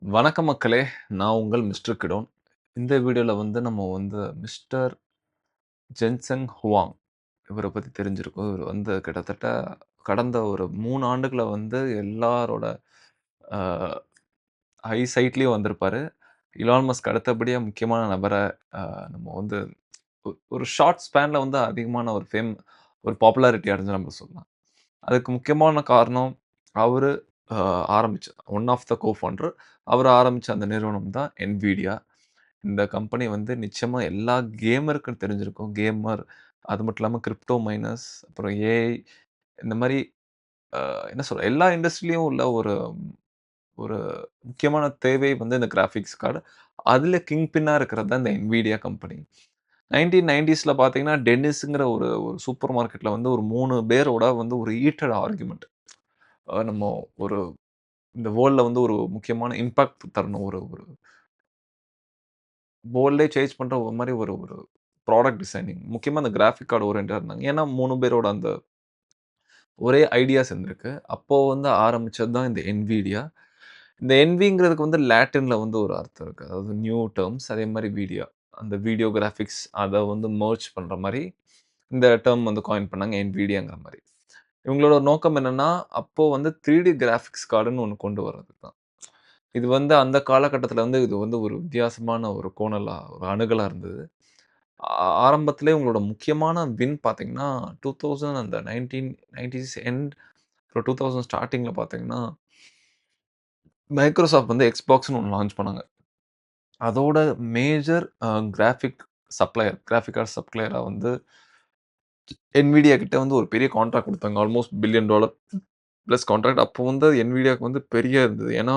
வணக்கம் மக்களே! நான் உங்கள் மிஸ்டர் கிடோன். இந்த வீடியோல நம்ம மிஸ்டர் ஜென்செங் ஹுவாங் இவர பத்தி தெரிஞ்சிருக்கும். இவரு கிட்டத்தட்ட கடந்த ஒரு 3 ஆண்டுகளா எல்லாரோட அ ஐ சைட்லயும் வந்திருப்பாரு. இலான் மஸ்க் அடுத்தபடியா முக்கியமான நபர அ நம்ம வந்து ஒரு ஷார்ட் ஸ்பேன்ல அதிகமான ஒரு பாப்புலாரிட்டி அடைஞ்ச நபர் சொல்லலாம். அதுக்கு முக்கியமான காரணம் அவரு அ ஆரம்பிச்ச ஒன் ஆஃப் த ஃபவுண்டர். அவரு ஆரம்பிச்ச அந்த நிறுவனம் தான் NVIDIA. இந்த கம்பெனி நிச்சயமா எல்லா கேமருக்கும் தெரிஞ்சிருக்கும். கேமர், அது மட்டும் இல்லாம கிரிப்டோ மைனர்ஸ், அப்புறம் ஏஐ இந்த மாரி என்ன சொல்ல எல்லா இண்டஸ்ட்ரிலயும் உள்ள ஒரு ஒரு முக்கியமான தேவை இந்த கிராபிக்ஸ் கார்டு. அதுல கிங் பின்னா இருக்கிறது தான் இந்த NVIDIA கம்பெனி. 1990ஸ்ல பார்த்தீங்கன்னா, டென்னிஸ்ங்கிற ஒரு ஒரு சூப்பர் மார்க்கெட்ல ஒரு 3 பேரோட ஒரு ஹீட்டட் ஆர்குமென்ட். நம்ம ஒரு இந்த வேர்ல்ட்ல ஒரு முக்கியமான இம்பாக்ட் தரணும். ஒரு ஒரு வேர்ல்டே சேஞ்ச் பண்ற ஒரு மாரி ஒரு ஒரு ப்ராடக்ட் டிசைனிங். முக்கியமா அந்த கிராபிக் கார்டு ஓரியன்டடா இருந்தாங்க. ஏன்னா 3 பேரோட அந்த ஒரே ஐடியாஸ் இருந்திருக்கு. அப்போ ஆரம்பிச்சது தான் இந்த NVIDIA. இந்த என்விங்கிறதுக்கு லாட்டின்ல ஒரு அர்த்தம் இருக்கு. அதாவது நியூ டெர்ம்ஸ் அதே மாரி வீடியோ. அந்த வீடியோ கிராபிக்ஸ் அத மெர்ஜ் பண்ற மாரி இந்த டெர்ம் காயின் பண்ணாங்க NVIDIAங்கிற மாரி. இவங்களோட நோக்கம் என்னன்னா, அப்போ 3D கிராபிக்ஸ் கார்டுன்னு ஒண்ணு கொண்டு வரது தான். இது அந்த காலகட்டத்தில இது ஒரு வித்தியாசமான ஒரு கோணலா, ஒரு அணுகலா இருந்தது. ஆரம்பத்திலே உங்களோட முக்கியமான வின் பார்த்தீங்கன்னா, 2000 அந்த 1990ஸ் எண்ட் அப்புறம் 2000 ஸ்டார்ட்டிங்ல பார்த்தீங்கன்னா, மைக்ரோசாஃப்ட் Xboxன்னு ஒண்ணு லான்ச் பண்ணாங்க. அதோட மேஜர் கிராபிக் கார்ட் சப்ளையரா NVIDIA கிட்ட ஒரு பெரிய கான்ட்ராக்ட் குடுத்தாங்க. Almost $1,000,000,000 plus contract. அப்போ அது NVIDIAக்கு பெரிய இருந்தது. ஏன்னா,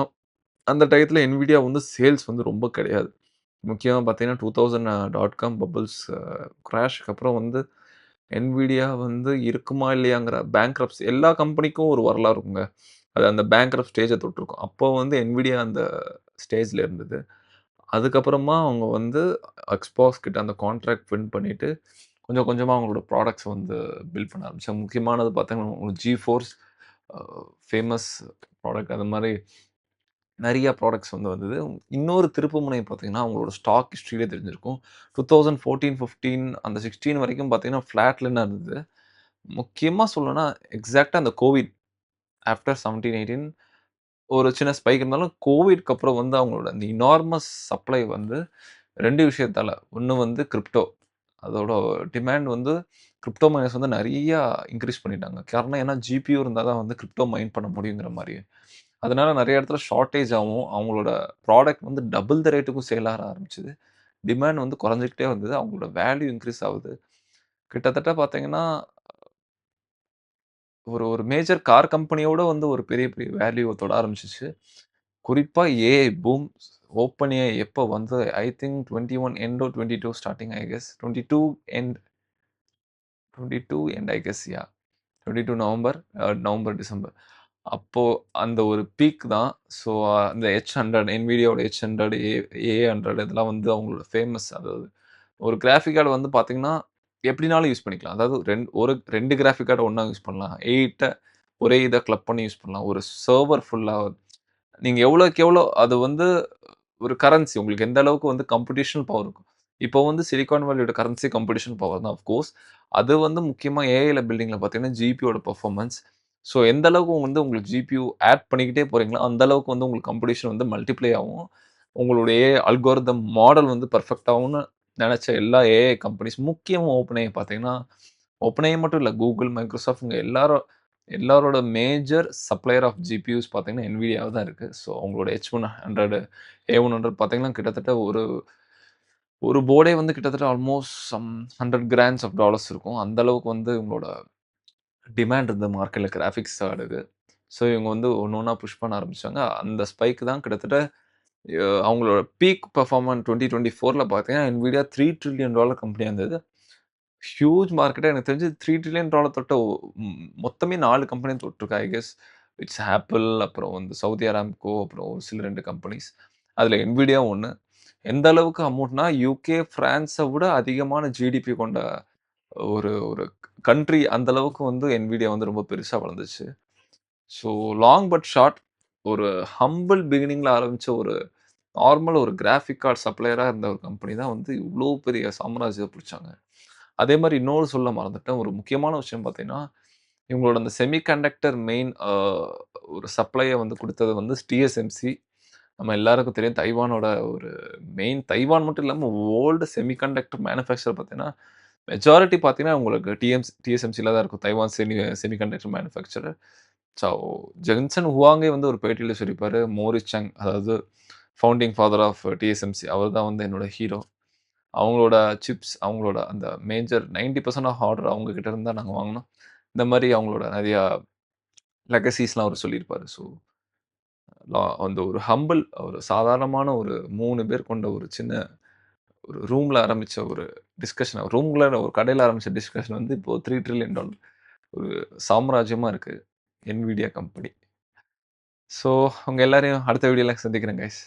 அந்த டயத்துல NVIDIA சேல்ஸ் ரொம்ப கிடையாது. முக்கியமா பார்த்தீங்கன்னா, 2000 டாட் காம் பபிள்ஸ் கிராஷ்க்கு அப்புறம் NVIDIA இருக்குமா இல்லையாங்கிற பேங்க்ரப்ட்சி எல்லா கம்பெனிக்கும் ஒரு வரலாறு இருக்குங்க. அது அந்த பேங்க்ரப்ட் ஸ்டேஜ தொட்டிருக்கும். அப்போ NVIDIA அந்த ஸ்டேஜ்ல இருந்தது. அதுக்கப்புறமா அவங்க Xbox கிட்ட அந்த கான்ட்ராக்ட் வின் பண்ணிட்டு, கொஞ்சம் கொஞ்சமா அவங்களோட ப்ராடக்ட்ஸ் பில்ட் பண்ண ஆரம்பிச்சாங்க. முக்கியமானது பார்த்தீங்கன்னா, உங்களுக்கு GeForce அ ஃபேமஸ் ப்ராடக்ட் அது மாரி நெறைய ப்ராடக்ட்ஸ் வந்தது. இன்னொரு திருப்புமுனை பார்த்தீங்கன்னா, அவங்களோட ஸ்டாக் ஹிஸ்டரியிலே தெரிஞ்சிருக்கும். 2014, 15 அந்த 16 வரைக்கும் பார்த்தீங்கன்னா, ஃப்ளாட்லன்னு இருந்தது. முக்கியமா சொல்லணும்னா, எக்ஸாக்ட்டா அந்த கோவிட் ஆஃப்டர் 17, 18 ஒரு சின்ன ஸ்பைக் இருந்தாலும், கோவிட்க்கு அப்புறம் அவங்களோட அந்த எனார்மஸ் சப்ளை 2 விஷயத்தால. ஒண்ணு கிரிப்டோ. அதோட டிமாண்ட் கிரிப்டோ மைனர்ஸ் நெறையா இன்கிரீஸ் பண்ணிட்டாங்க. காரணம் ஏன்னா, GPU இருந்தா தான் கிரிப்டோ மைன் பண்ண முடியுங்கிற மாரி. அதனால நெறைய இடத்துல ஷார்டேஜ் ஆவும். அவங்களோட ப்ராடக்ட் டபுள் த ரேட்டுக்கும் சேல் ஆக ஆரம்பிச்சது. டிமாண்ட் குறைஞ்சுக்கிட்டே வந்தது. அவங்களோட வேல்யூ இன்கிரீஸ் ஆவுது. கிட்டத்தட்ட பார்த்தீங்கன்னா, ஒரு ஒரு மேஜர் கார் கம்பெனியோட ஒரு பெரிய பெரிய வேல்யூவ தொட ஆரம்பிச்சுச்சு. குறிப்பா ஏஐ பூம். ஓப்பன் ஏஐ எப்போ I think 21 end of 22 starting I guess. 22 end 22 end I guess yeah! 22 November, November, December. அப்போ அந்த ஒரு பீக் தான். ஸோ அந்த H100 NVIDIAவோட H100, A100 இதெல்லாம் அவங்களோட ஃபேமஸ். அதாவது ஒரு கிராஃபிக் கார்டு பார்த்தீங்கன்னா, எப்படினாலும் யூஸ் பண்ணிக்கலாம். அதாவது 2 கிராஃபிக் கார்ட ஒண்ணா யூஸ் பண்ணலாம். 8 ஒரே இத கிளப் பண்ணி யூஸ் பண்ணலாம். ஒரு சர்வர் ஃபுல்லா நீங்க எவ்வளோக்கு எவ்வளோ அது ஒரு கரன்சி உங்களுக்கு எந்த அளவுக்கு கம்ப்யூட்டேஷனல் பவர் இருக்கும். இப்போ சிலிகான் வேலியோட கரன்சி கம்ப்யூட்டேஷன் பவர் தான் ஆஃப் கோர்ஸ். அது முக்கியமா ஏஐல பில்டிங்ல பார்த்தீங்கன்னா, ஜிபியூவோட பெர்ஃபார்மன்ஸ். ஸோ எந்த அளவுக்கு உங்களுக்கு ஜிபியூ ஆட் பண்ணிக்கிட்டே போறீங்களோ, அந்த அளவுக்கு உங்களுக்கு கம்ப்யூட்டேஷன் மல்டிப்ளை ஆகும். உங்களுடைய அல்கோரிதம் மாடல் பெர்ஃபெக்ட் ஆகும்னு நெனச்ச எல்லா ஏஐ கம்பெனிஸ் முக்கியமா ஓப்பன் ஏஐ பார்த்தீங்கன்னா, ஓப்பன் ஏஐ மட்டும் இல்ல. Google, Microsoft இவங்க எல்லாரோட மேஜர் சப்ளையர் ஆஃப் ஜிபியூஸ் பார்த்தீங்கன்னா, NVIDIAவா தான் இருக்கு. ஸோ அவங்களோட H100, A100 பார்த்தீங்கன்னா, கிட்டத்தட்ட ஒரு ஒரு போர்டே கிட்டத்தட்ட almost some 100 grands of dollars இருக்கும். அந்த அளவுக்கு இவங்களோட டிமாண்ட் இருந்த மார்க்கெட்ல கிராபிக்ஸ் கார்டுக்கு. ஸோ இவங்க ஒண்ணு ஒண்ணா புஷ் பண்ண ஆரம்பிச்சாங்க. அந்த ஸ்பைக் தான் கிட்டத்தட்ட அவங்களோட பீக் பெர்ஃபார்மன்ஸ் 2024ல பார்த்தீங்கன்னா, NVIDIA $3 ட்ரில்லியன் கம்பெனியா இருந்தது. ஹியூஜ் மார்க்கெட்டே எனக்கு தெரிஞ்சு $3 ட்ரில்லியன் தொட்ட மொத்தமே 4 கம்பெனி தொட்டிருக்கு ஐ கெஸ். இட்ஸ் Apple, அப்புறம் சவுதி அராம்கோ, அப்புறம் ஒரு சில 2 கம்பெனிஸ். அதுல NVIDIA ஒண்ணு. எந்த அளவுக்கு அமௌண்ட்னா, UK, பிரான்ஸ விட அதிகமான ஜிடிபி கொண்ட ஒரு ஒரு கண்ட்ரி அந்த அளவுக்கு NVIDIA ரொம்ப பெருசா வளர்ந்துச்சு. ஸோ லாங் பட் ஷார்ட் ஒரு ஹம்பிள் பிகினிங்ல ஆரம்பிச்ச ஒரு நார்மல் ஒரு கிராஃபிக் கார்ட் சப்ளையரா இருந்த ஒரு கம்பெனி தான் வந்து இவ்ளோ பெரிய சாம்ராஜ்யத்த பிடிச்சாங்க. அதே மாரி இன்னொரு சொல்ல மறந்துட்டேன். ஒரு முக்கியமான விஷயம் பார்த்தீங்கன்னா, இவங்களோட அந்த செமி கண்டக்டர் மெயின் ஒரு சப்ளைய வந்து குடுத்தது வந்து TSMC. நம்ம எல்லாருக்கும் தெரியும். தைவானோட ஒரு மெயின் தைவான் மட்டும் இல்லாம வேர்ல்டு செமி கண்டக்டர் மேனுஃபேக்சரர் பார்த்தீங்கன்னா, மெஜாரிட்டி பார்த்தீங்கன்னா, உங்களுக்கு TSMCல தான் இருக்கும். Taiwan semiconductor manufacturer. So Jensen ஹுவாங்கே வந்து ஒரு பேட்டியில சொல்லியிருப்பாரு. மோரிஸ் சங் அதாவது ஃபவுண்டிங் ஃபாதர் ஆஃப் TSMC அவர் தான் வந்து என்னோட ஹீரோ. அவங்களோட சிப்ஸ், அவங்களோட அந்த மேஜர் 90% ஆஃப் ஆர்டர் அவங்க கிட்ட இருந்து தான் நாங்க வாங்குனோம். இந்த மாரி அவங்களோட நெறையா லெகசிஸ்லாம் அவரு சொல்லியிருப்பாரு. ஸோ அந்த ஒரு ஹம்பிள் ஒரு சாதாரணமான ஒரு 3 பேர் கொண்ட ஒரு சின்ன ஒரு ரூம்ல ஆரம்பிச்ச ஒரு டிஸ்கஷன் ரூம்ல ஒரு கடையில ஆரம்பிச்ச டிஸ்கஷன் வந்து இப்போ $3 ட்ரில்லியன் ஒரு சாம்ராஜ்யமா இருக்கு. NVIDIA company. ஸோ உங்க எல்லாரையும் அடுத்த வீடியோல சந்திக்கிறேன் கைஸ்.